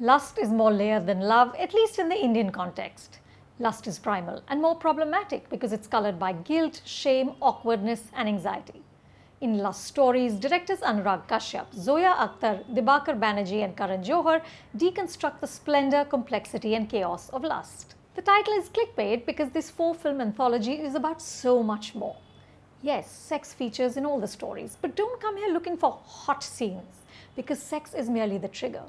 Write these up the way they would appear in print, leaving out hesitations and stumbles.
Lust is more layered than love, at least in the Indian context. Lust is primal and more problematic because it's colored by guilt, shame, awkwardness, and anxiety. In lust stories, directors Anurag Kashyap, Zoya Akhtar, Dibakar, Banerjee, and Karan Johar deconstruct the splendor, complexity, and chaos of lust. The title is clickbait because this 4-film anthology is about so much more. Yes, sex features in all the stories, but don't come here looking for hot scenes because sex is merely the trigger.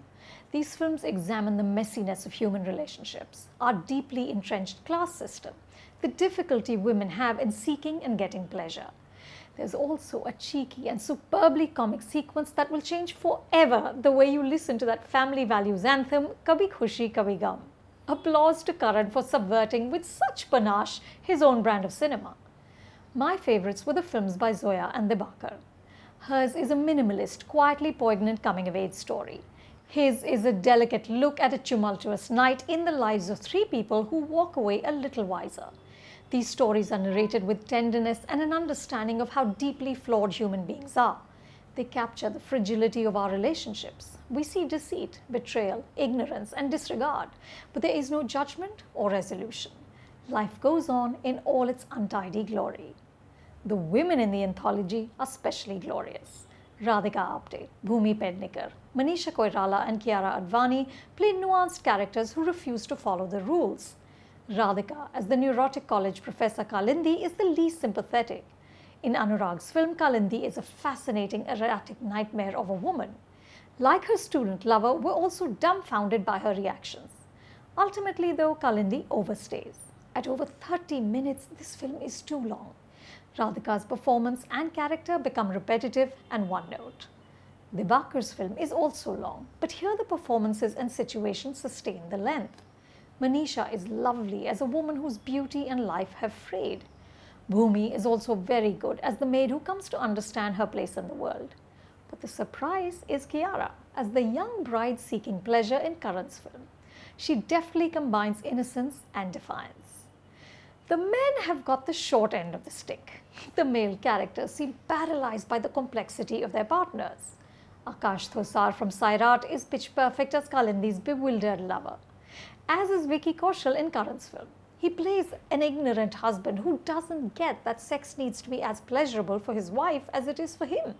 These films examine the messiness of human relationships, our deeply entrenched class system, the difficulty women have in seeking and getting pleasure. There's also a cheeky and superbly comic sequence that will change forever the way you listen to that family values anthem, Kabhi Khushi Kabhi Gum. Applause to Karan for subverting with such panache his own brand of cinema. My favorites were the films by Zoya and Dibakar. Hers is a minimalist, quietly poignant coming-of-age story. His is a delicate look at a tumultuous night in the lives of 3 people who walk away a little wiser. These stories are narrated with tenderness and an understanding of how deeply flawed human beings are. They capture the fragility of our relationships. We see deceit, betrayal, ignorance, and disregard, but there is no judgment or resolution. Life goes on in all its untidy glory. The women in the anthology are specially glorious. Radhika Apte, Bhumi Pednikar, Manisha Koirala, and Kiara Advani play nuanced characters who refuse to follow the rules. Radhika, as the neurotic college professor Kalindi, is the least sympathetic. In Anurag's film, Kalindi is a fascinating erratic nightmare of a woman. Like her student lover, we're also dumbfounded by her reactions. Ultimately, though, Kalindi overstays. At over 30 minutes, this film is too long. Radhika's performance and character become repetitive and one-note. Dibakar's film is also long, but here the performances and situations sustain the length. Manisha is lovely as a woman whose beauty and life have frayed. Bhumi is also very good as the maid who comes to understand her place in the world. But the surprise is Kiara as the young bride seeking pleasure in Karan's film. She deftly combines innocence and defiance. The men have got the short end of the stick. The male characters seem paralyzed by the complexity of their partners. Akash Thosar from Sairat is pitch perfect as Kalindi's bewildered lover, as is Vicky Kaushal in Karan's film. He plays an ignorant husband who doesn't get that sex needs to be as pleasurable for his wife as it is for him.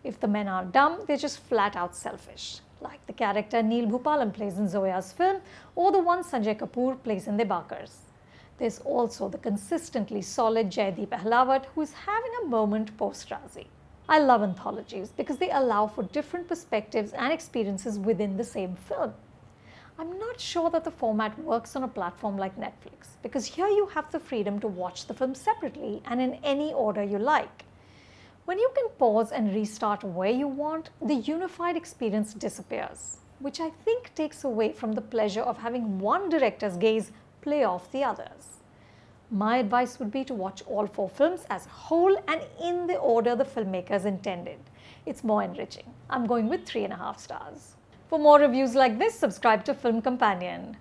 If the men are dumb, they're just flat out selfish, like the character Neil Bhupalam plays in Zoya's film or the one Sanjay Kapoor plays in Dibakar's. There's also the consistently solid Jaideep Ahlawat who is having a moment post-Razi. I love anthologies because they allow for different perspectives and experiences within the same film. I'm not sure that the format works on a platform like Netflix because here you have the freedom to watch the film separately and in any order you like. When you can pause and restart where you want, the unified experience disappears, which I think takes away from the pleasure of having one director's gaze play off the others. My advice would be to watch all 4 films as a whole and in the order the filmmakers intended. It's more enriching. I'm going with 3.5 stars. For more reviews like this, subscribe to Film Companion.